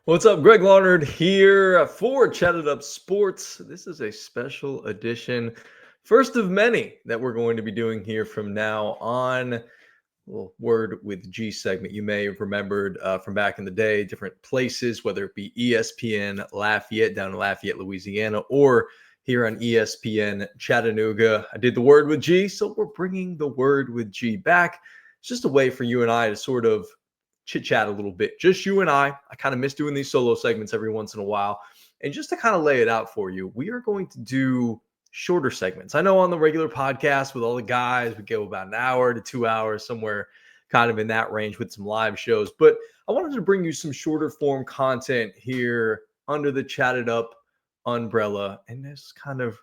What's up? Greg Larnerd here for Chatted Up Sports. This is a special edition, first of many that we're going to be doing here from now on. Little Word with G segment. You may have remembered from back in the day, different places, whether it be ESPN Lafayette down in Lafayette, Louisiana, or here on ESPN Chattanooga. I did the Word with G, so we're bringing the Word with G back. It's just a way for you and I to sort of chit chat a little bit. Just you and I kind of miss doing these solo segments every once in a while. And just to kind of lay it out for you, we are going to do shorter segments. I know on the regular podcast with all the guys, we go about an hour to 2 hours, somewhere kind of in that range with some live shows. But I wanted to bring you some shorter form content here under the Chatted Up umbrella and just kind of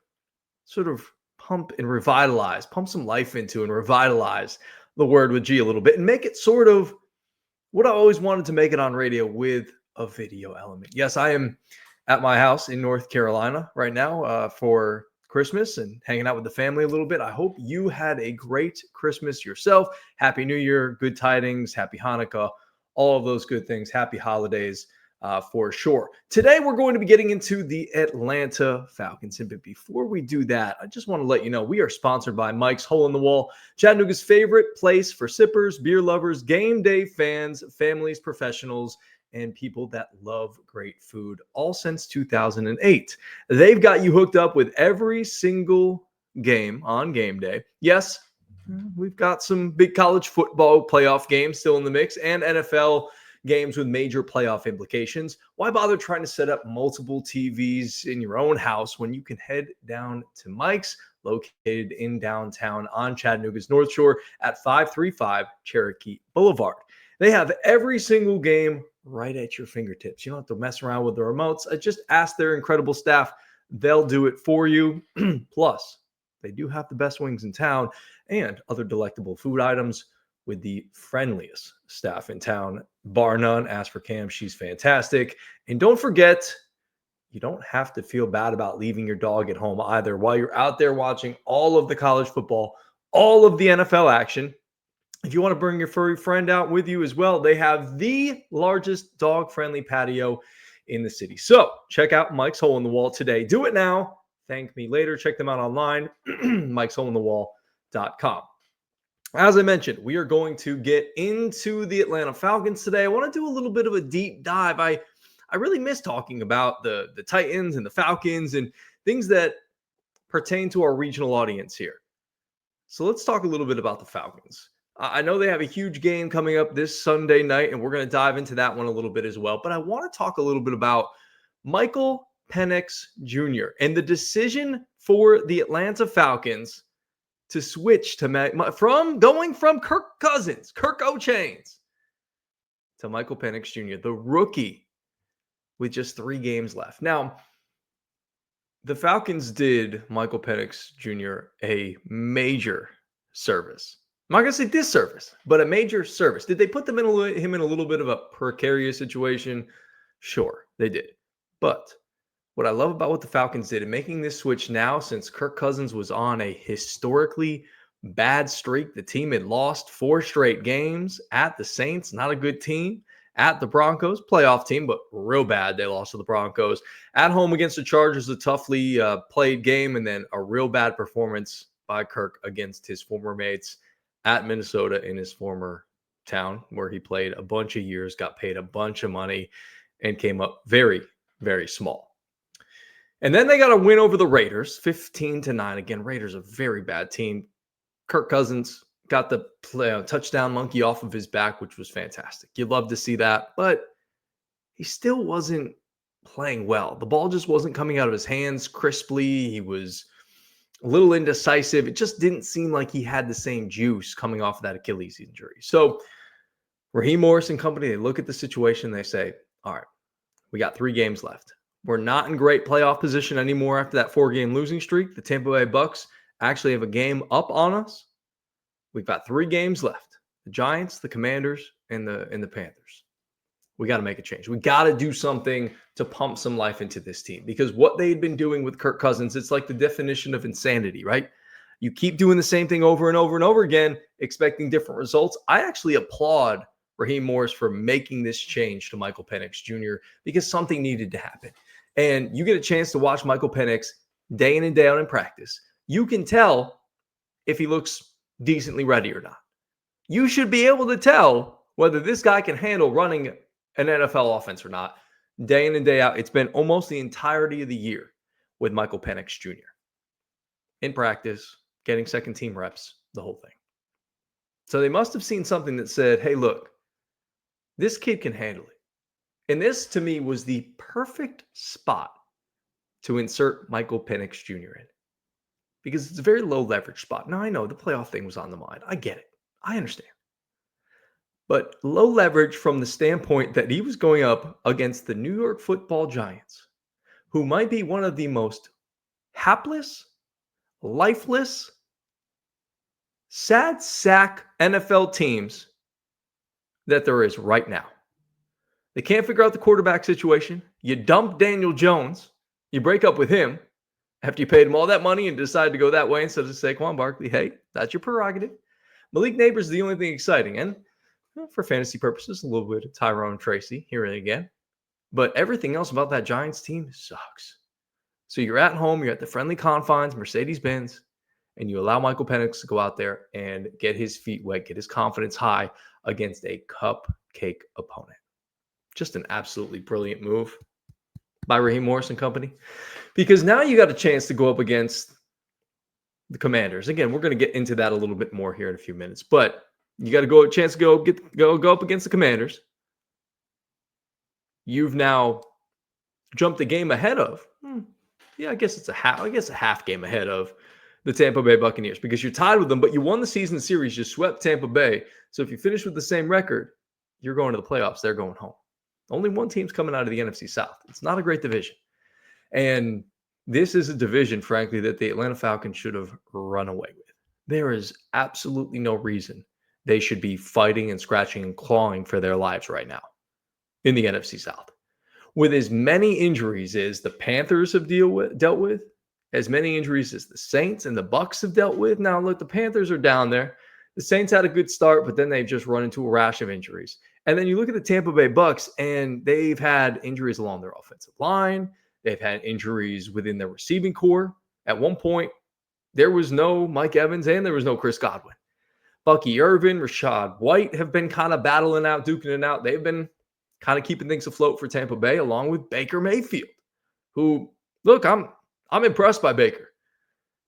sort of pump some life into and revitalize the Word with G a little bit and make it sort of what I always wanted to make it on radio with a video element. Yes, I am at my house in North Carolina right now for Christmas and hanging out with the family a little bit. I hope you had a great Christmas yourself. Happy New Year, good tidings, happy Hanukkah, all of those good things. Happy holidays for sure. Today, we're going to be getting into the Atlanta Falcons. But before we do that, I just want to let you know we are sponsored by Mike's Hole in the Wall, Chattanooga's favorite place for sippers, beer lovers, game day fans, families, professionals, and people that love great food, all since 2008. They've got you hooked up with every single game on game day. Yes, we've got some big college football playoff games still in the mix and NFL games with major playoff implications. Why bother trying to set up multiple TVs in your own house when you can head down to Mike's, located in downtown on Chattanooga's North Shore at 535 Cherokee Boulevard. They have every single game right at your fingertips. You don't have to mess around with the remotes. Just ask their incredible staff. They'll do it for you. Plus, they do have the best wings in town and other delectable food items with the friendliest staff in town, bar none. Ask for Cam. She's fantastic. And don't forget, you don't have to feel bad about leaving your dog at home either. While you're out there watching all of the college football, all of the NFL action, if you want to bring your furry friend out with you as well, they have the largest dog-friendly patio in the city. So check out Mike's Hole in the Wall today. Do it now. Thank me later. Check them out online, mikesholeinthewall.com. As I mentioned, we are going to get into the Atlanta Falcons today. I want to do a little bit of a deep dive. I really miss talking about the Titans and the Falcons and things that pertain to our regional audience here. So let's talk a little bit about the Falcons. I know they have a huge game coming up this Sunday night, and we're going to dive into that one a little bit as well. But I want to talk a little bit about Michael Penix Jr. and the decision for the Atlanta Falcons to switch going from Kirk Cousins, Kirk O'Chains, to Michael Penix Jr., the rookie with just 3 games left. Now, the Falcons did Michael Penix Jr. a major service. I'm not going to say disservice, but a major service. Did they put him in a little bit of a precarious situation? Sure, they did. But what I love about what the Falcons did in making this switch now, since Kirk Cousins was on a historically bad streak, the team had lost 4 straight games at the Saints, not a good team, at the Broncos, playoff team, but real bad. They lost to the Broncos. At home against the Chargers, a toughly played game, and then a real bad performance by Kirk against his former mates at Minnesota in his former town where he played a bunch of years, got paid a bunch of money, and came up very, very small. And then they got a win over the Raiders, 15-9. Again, Raiders a very bad team. Kirk Cousins got the touchdown monkey off of his back, which was fantastic. You'd love to see that, but he still wasn't playing well. The ball just wasn't coming out of his hands crisply. He was a little indecisive. It just didn't seem like he had the same juice coming off of that Achilles injury. So Raheem Morris and company, they look at the situation. They say, all right, we got 3 games left. We're not in great playoff position anymore after that 4-game losing streak. The Tampa Bay Bucks actually have a game up on us. We've got 3 games left. The Giants, the Commanders, and the Panthers. We got to make a change. We got to do something to pump some life into this team, because what they had been doing with Kirk Cousins, it's like the definition of insanity, right? You keep doing the same thing over and over and over again, expecting different results. I actually applaud Raheem Morris for making this change to Michael Penix Jr. because something needed to happen. And you get a chance to watch Michael Penix day in and day out in practice. You can tell if he looks decently ready or not. You should be able to tell whether this guy can handle running an NFL offense or not day in and day out. It's been almost the entirety of the year with Michael Penix Jr. in practice, getting second team reps, the whole thing. So they must have seen something that said, hey, look, this kid can handle it. And this, to me, was the perfect spot to insert Michael Penix Jr. in because it's a very low leverage spot. Now, I know the playoff thing was on the mind. I get it. I understand. But low leverage from the standpoint that he was going up against the New York Football Giants, who might be one of the most hapless, lifeless, sad sack NFL teams that there is right now. They can't figure out the quarterback situation. You dump Daniel Jones. You break up with him after you paid him all that money and decide to go that way instead of Saquon Barkley. Hey, that's your prerogative. Malik Neighbors is the only thing exciting. And for fantasy purposes, a little bit of Tyrone Tracy here and again. But everything else about that Giants team sucks. So you're at home. You're at the friendly confines, Mercedes-Benz, and you allow Michael Penix to go out there and get his feet wet, get his confidence high against a cupcake opponent. Just an absolutely brilliant move by Raheem Morris and company. Because now you got a chance to go up against the Commanders. Again, we're going to get into that a little bit more here in a few minutes. But you got a chance to go up against the Commanders. You've now jumped a game ahead of. I guess it's a half game ahead of the Tampa Bay Buccaneers because you're tied with them, but you won the season series. You swept Tampa Bay. So if you finish with the same record, you're going to the playoffs. They're going home. Only one team's coming out of the NFC South. It's not a great division. And this is a division, frankly, that the Atlanta Falcons should have run away with. There is absolutely no reason they should be fighting and scratching and clawing for their lives right now in the NFC South. With as many injuries as the Panthers have dealt with, as many injuries as the Saints and the Bucs have dealt with. Now, look, the Panthers are down there. The Saints had a good start, but then they've just run into a rash of injuries. And then you look at the Tampa Bay Bucs, and they've had injuries along their offensive line. They've had injuries within their receiving core. At one point, there was no Mike Evans and there was no Chris Godwin. Bucky Irvin, Rashad White have been kind of battling out, duking it out. They've been kind of keeping things afloat for Tampa Bay, along with Baker Mayfield, who, look, I'm impressed by Baker.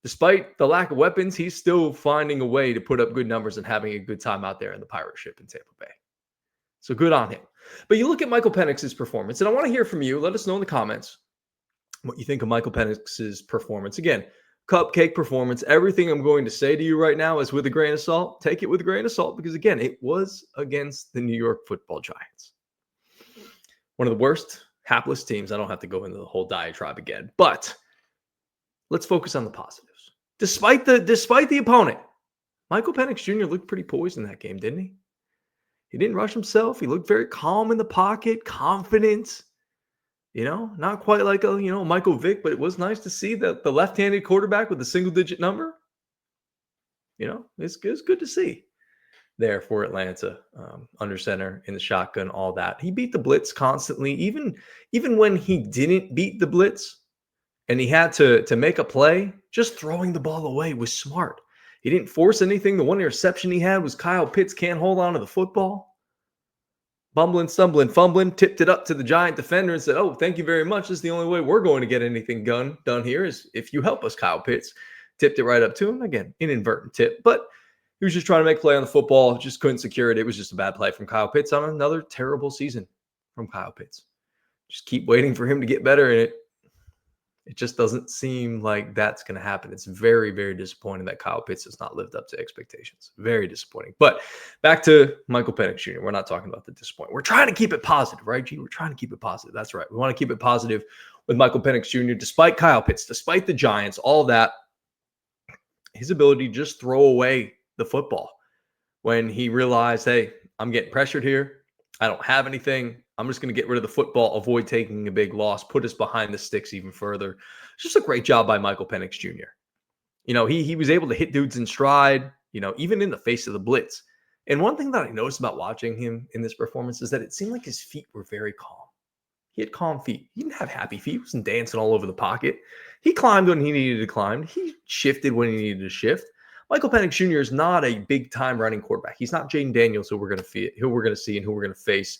Despite the lack of weapons, he's still finding a way to put up good numbers and having a good time out there in the pirate ship in Tampa Bay. So good on him. But you look at Michael Penix's performance, and I want to hear from you. Let us know in the comments what you think of Michael Penix's performance. Again, cupcake performance. Everything I'm going to say to you right now is with a grain of salt. Take it with a grain of salt because, again, it was against the New York Football Giants. One of the worst, hapless teams. I don't have to go into the whole diatribe again, but let's focus on the positives. Despite the opponent, Michael Penix Jr. looked pretty poised in that game, didn't he? He didn't rush himself. He looked very calm in the pocket, confident. Not quite like a Michael Vick, but it was nice to see that the left-handed quarterback with a single-digit number. It's good to see there for Atlanta, under center in the shotgun, all that. He beat the blitz constantly, even when he didn't beat the blitz. And he had to make a play, just throwing the ball away was smart. He didn't force anything. The one interception he had was Kyle Pitts can't hold on to the football. Bumbling, stumbling, fumbling, tipped it up to the Giant defender and said, oh, thank you very much. This is the only way we're going to get anything done here is if you help us, Kyle Pitts. Tipped it right up to him. Again, inadvertent tip. But he was just trying to make a play on the football, just couldn't secure it. It was just a bad play from Kyle Pitts on another terrible season from Kyle Pitts. Just keep waiting for him to get better, and it just doesn't seem like that's going to happen. It's very, very disappointing that Kyle Pitts has not lived up to expectations. Very disappointing. But back to Michael Penix Jr. We're not talking about the disappointment. We're trying to keep it positive, right, G? We're trying to keep it positive. That's right. We want to keep it positive with Michael Penix Jr. Despite Kyle Pitts, despite the Giants, all that, his ability to just throw away the football when he realized, hey, I'm getting pressured here. I don't have anything. I'm just going to get rid of the football, avoid taking a big loss, put us behind the sticks even further. It's just a great job by Michael Penix Jr. He was able to hit dudes in stride, even in the face of the blitz. And one thing that I noticed about watching him in this performance is that it seemed like his feet were very calm. He had calm feet. He didn't have happy feet. He wasn't dancing all over the pocket. He climbed when he needed to climb. He shifted when he needed to shift. Michael Penix Jr. is not a big-time running quarterback. He's not Jaden Daniels, who we're going to see and who we're going to face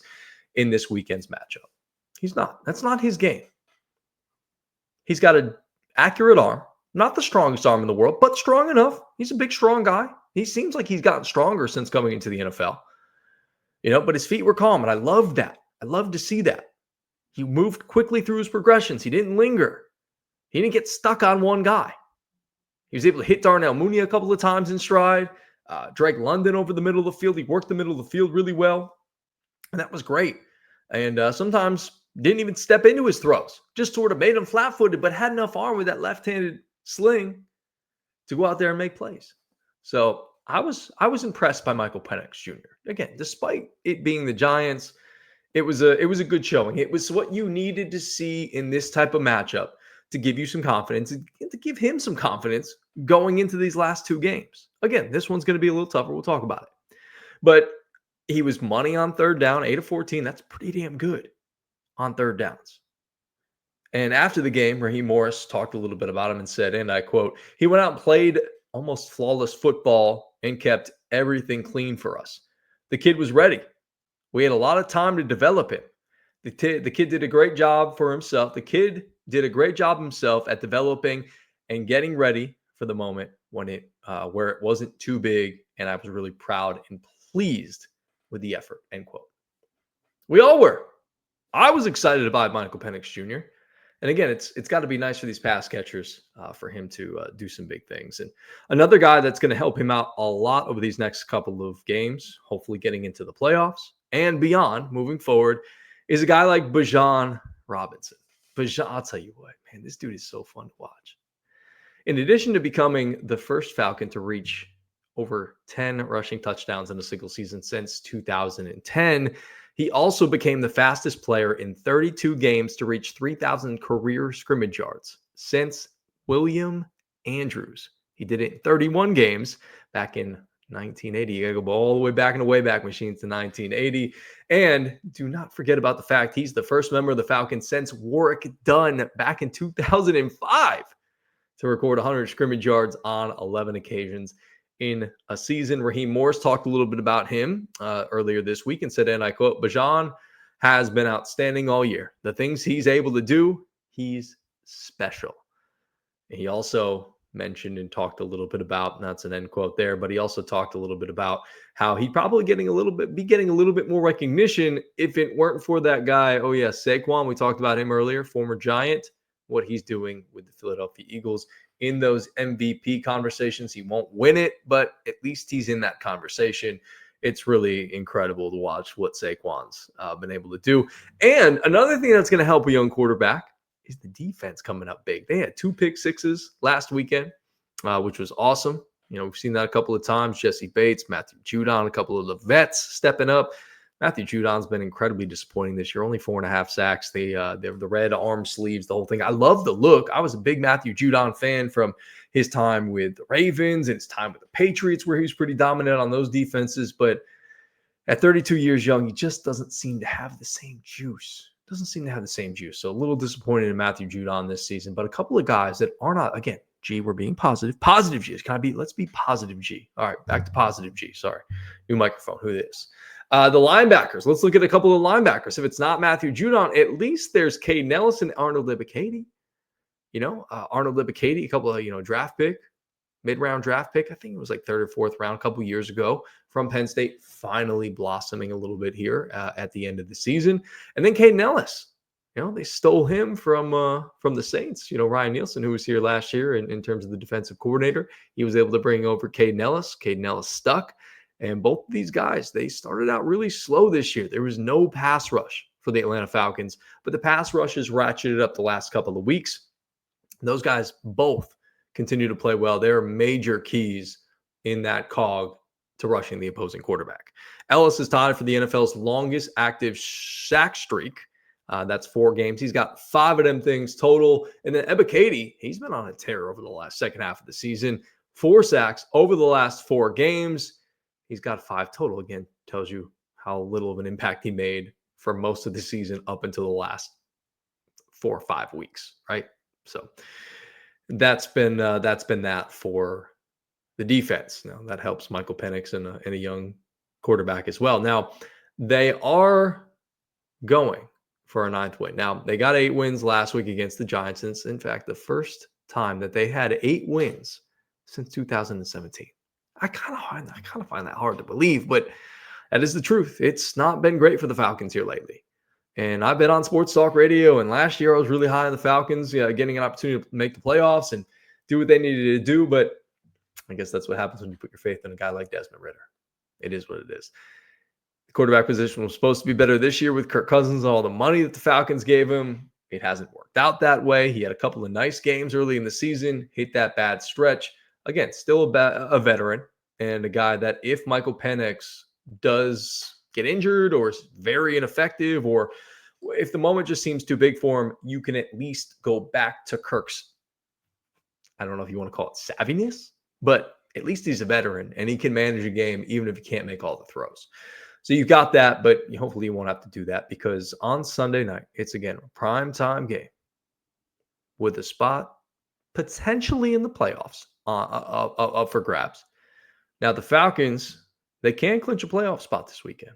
in this weekend's matchup. He's not. That's not his game. He's got an accurate arm, not the strongest arm in the world, but strong enough. He's a big, strong guy. He seems like he's gotten stronger since coming into the NFL. But his feet were calm, and I loved that. I loved to see that. He moved quickly through his progressions. He didn't linger. He didn't get stuck on one guy. He was able to hit Darnell Mooney a couple of times in stride, Drake London over the middle of the field. He worked the middle of the field really well, and that was great. And sometimes didn't even step into his throws, just sort of made him flat-footed, but had enough arm with that left-handed sling to go out there and make plays. So I was impressed by Michael Penix Jr. Again, despite it being the Giants, it was a good showing. It was what you needed to see in this type of matchup to give you some confidence and to give him some confidence going into these last two games. Again, this one's going to be a little tougher. We'll talk about it. But he was money on third down, 8 of 14. That's pretty damn good on third downs. And after the game, Raheem Morris talked a little bit about him and said, and I quote, "He went out and played almost flawless football and kept everything clean for us. The kid was ready. We had a lot of time to develop him. The kid did a great job for himself. The kid did a great job himself at developing and getting ready for the moment when where it wasn't too big, and I was really proud and pleased with the effort," end quote. We all were. I was excited about Michael Penix Jr. And again, it's got to be nice for these pass catchers for him to do some big things. And another guy that's going to help him out a lot over these next couple of games, hopefully getting into the playoffs and beyond moving forward, is a guy like Bijan Robinson. Bijan, I'll tell you what, man, this dude is so fun to watch. In addition to becoming the first Falcon to reach over 10 rushing touchdowns in a single season since 2010, he also became the fastest player in 32 games to reach 3,000 career scrimmage yards since William Andrews. He did it in 31 games back in 1980. You got to go all the way back in the Wayback Machine to 1980. And do not forget about the fact he's the first member of the Falcons since Warwick Dunn back in 2005 to record 100 scrimmage yards on 11 occasions in a season. Raheem Morris talked a little bit about him earlier this week and said, and I quote, "Bijan has been outstanding all year. The things he's able to do, he's special." And he also mentioned and talked a little bit about, and that's an end quote there, but he also talked a little bit about how he'd probably be getting a little bit more recognition if it weren't for that guy. Oh yeah, Saquon. We talked about him earlier, former Giant, what he's doing with the Philadelphia Eagles in those MVP conversations. He won't win it, but at least he's in that conversation. It's really incredible to watch what Saquon's been able to do. And another thing that's going to help a young quarterback is the defense coming up big. They had 2 pick sixes last weekend, which was awesome. We've seen that a couple of times. Jesse Bates, Matthew Judon, a couple of the vets stepping up. Matthew Judon's been incredibly disappointing this year. Only 4.5 sacks. The red arm sleeves, the whole thing. I love the look. I was a big Matthew Judon fan from his time with the Ravens and his time with the Patriots, where he was pretty dominant on those defenses. But at 32 years young, he just doesn't seem to have the same juice. So a little disappointed in Matthew Judon this season. But a couple of guys that are not, again, G, we're being positive. Positive G. Let's be positive G. All right, back to positive G. Sorry. New microphone. Who is? The linebackers. Let's look at a couple of linebackers. If it's not Matthew Judon, at least there's Caden Ellis and Arnold Ebiketie. Arnold Ebiketie, a couple of, draft pick, mid-round draft pick. I think it was like 3rd or 4th round a couple years ago from Penn State, finally blossoming a little bit here at the end of the season. And then Caden Ellis. They stole him from the Saints. Ryan Nielsen, who was here last year in terms of the defensive coordinator, he was able to bring over Caden Ellis. Caden Ellis stuck. And both of these guys, they started out really slow this year. There was no pass rush for the Atlanta Falcons, but the pass rush has ratcheted up the last couple of weeks. Those guys both continue to play well. They're major keys in that cog to rushing the opposing quarterback. Ellis is tied for the NFL's longest active sack streak. That's 4 games. He's got 5 of them things total. And then Ebiketie, he's been on a tear over the second half of the season. 4 sacks over the last 4 games. He's got 5 total. Again, tells you how little of an impact he made for most of the season up until the last 4 or 5 weeks, right? So that's been that for the defense. Now that helps Michael Penix and a young quarterback as well. Now they are going for a 9th win. Now they got 8 wins last week against the Giants. It's in fact the first time that they had 8 wins since 2017. I kind of find that hard to believe, but that is the truth. It's not been great for the Falcons here lately. And I've been on Sports Talk Radio, and last year I was really high on the Falcons, getting an opportunity to make the playoffs and do what they needed to do. But I guess that's what happens when you put your faith in a guy like Desmond Ridder. It is what it is. The quarterback position was supposed to be better this year with Kirk Cousins and all the money that the Falcons gave him. It hasn't worked out that way. He had a couple of nice games early in the season, hit that bad stretch. Again, still a veteran and a guy that if Michael Penix does get injured or is very ineffective, or if the moment just seems too big for him, you can at least go back to Kirk's, I don't know if you want to call it savviness, but at least he's a veteran and he can manage a game even if he can't make all the throws. So you've got that, but hopefully you won't have to do that because on Sunday night, it's again a primetime game with a spot potentially in the playoffs up for grabs. Now the Falcons, they can clinch a playoff spot this weekend.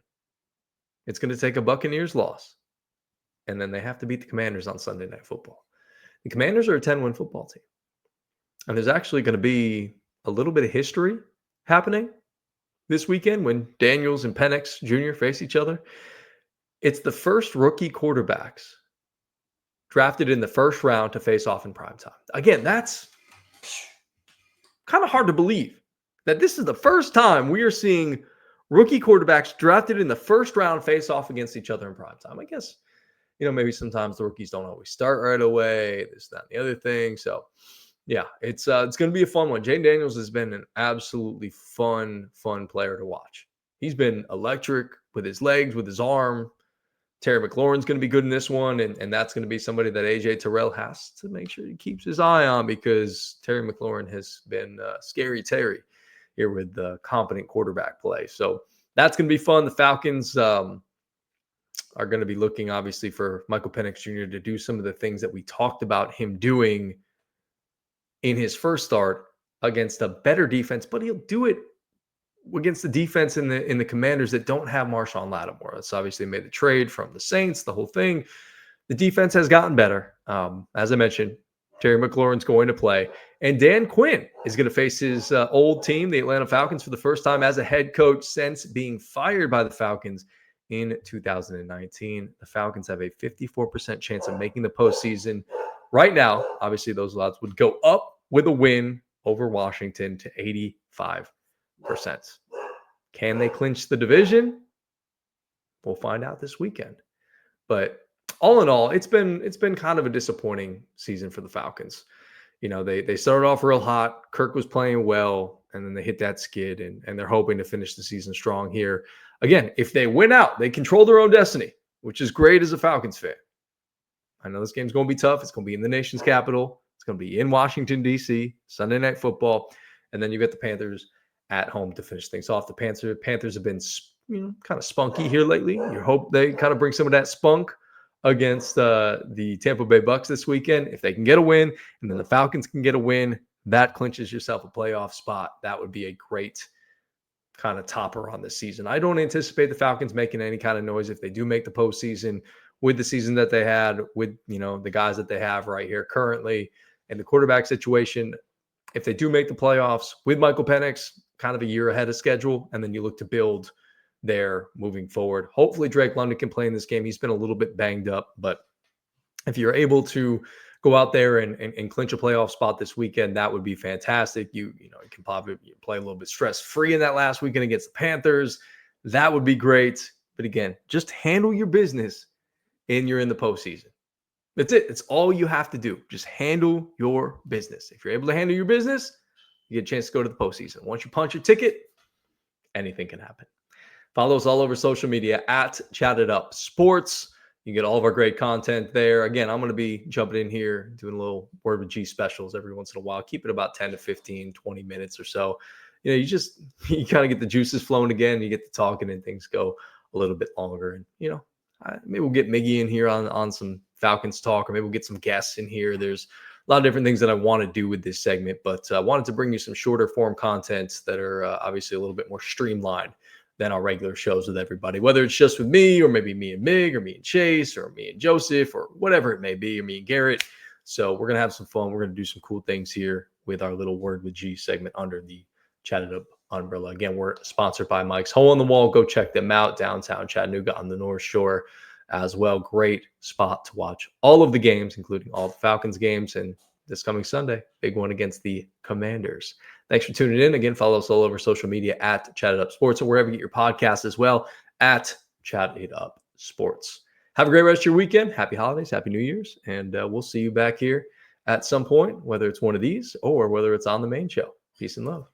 It's going to take a Buccaneers loss. And then they have to beat the Commanders on Sunday Night Football. The Commanders are a 10-win football team. And there's actually going to be a little bit of history happening this weekend when Daniels and Penix Jr. face each other. It's the first rookie quarterbacks drafted in the first round to face off in primetime. Again, that's kind of hard to believe that this is the first time we are seeing rookie quarterbacks drafted in the first round face off against each other in primetime. I guess, maybe sometimes the rookies don't always start right away. This, that, and the other thing. So, yeah, it's going to be a fun one. Jayden Daniels has been an absolutely fun player to watch. He's been electric with his legs, with his arm. Terry McLaurin's going to be good in this one, and that's going to be somebody that A.J. Terrell has to make sure he keeps his eye on because Terry McLaurin has been scary Terry here with the competent quarterback play. So that's going to be fun. The Falcons are going to be looking, obviously, for Michael Penix Jr. to do some of the things that we talked about him doing in his first start against a better defense, but he'll do it against the defense in the Commanders that don't have Marshawn Lattimore. That's obviously made the trade from the Saints, the whole thing. The defense has gotten better. As I mentioned, Terry McLaurin's going to play. And Dan Quinn is going to face his old team, the Atlanta Falcons, for the first time as a head coach since being fired by the Falcons in 2019. The Falcons have a 54% chance of making the postseason. Right now, obviously, those odds would go up with a win over Washington to 85%. Can they clinch the division? We'll find out this weekend. But all in all, it's been kind of a disappointing season for the Falcons. They started off real hot. Kirk was playing well, and then they hit that skid, and they're hoping to finish the season strong here. Again, if they win out, they control their own destiny, which is great as a Falcons fan. I know this game's going to be tough. It's going to be in the nation's capital. It's going to be in Washington, D.C., Sunday Night Football. And then you get the Panthers at home to finish things off. The Panthers have been kind of spunky here lately. You hope they kind of bring some of that spunk against the Tampa Bay Bucks this weekend. If they can get a win and then the Falcons can get a win, that clinches yourself a playoff spot. That would be a great kind of topper on this season. I don't anticipate the Falcons making any kind of noise if they do make the postseason with the season that they had, with the guys that they have right here currently, and the quarterback situation. If they do make the playoffs with Michael Penix, kind of a year ahead of schedule, and then you look to build there moving forward. Hopefully Drake London can play in this game. He's been a little bit banged up, but if you're able to go out there and clinch a playoff spot this weekend, that would be fantastic. You can probably play a little bit stress-free in that last weekend against the Panthers. That would be great. But again, just handle your business and you're in the postseason. That's it. That's all you have to do. Just handle your business. If you're able to handle your business, you get a chance to go to the postseason. Once you punch your ticket, anything can happen. Follow us all over social media at Chatted Up Sports. You get all of our great content there. Again, I'm going to be jumping in here, doing a little Word with G specials every once in a while. Keep it about 10 to 15, 20 minutes or so. you kind of get the juices flowing again. You get to talking and things go a little bit longer. And, maybe we'll get Miggy in here on some Falcons talk, or maybe we'll get some guests in here. There's a lot of different things that I want to do with this segment, but I wanted to bring you some shorter form contents that are obviously a little bit more streamlined than our regular shows with everybody, whether it's just with me or maybe me and Mig or me and Chase or me and Joseph or whatever it may be, or me and Garrett. So we're going to have some fun. We're going to do some cool things here with our little Word with G segment under the Chatted Up umbrella. Again, we're sponsored by Mike's Hole in the Wall. Go check them out downtown Chattanooga on the North Shore as well. Great spot to watch all of the games, including all the Falcons games, and this coming Sunday, big one against the Commanders. Thanks for tuning in. Again, follow us all over social media at Chatted Up Sports, or wherever you get your podcasts as well, at Chatted Up Sports. Have a great rest of your weekend. Happy holidays, happy New Year's, and we'll see you back here at some point, whether it's one of these or whether it's on the main show. Peace and love.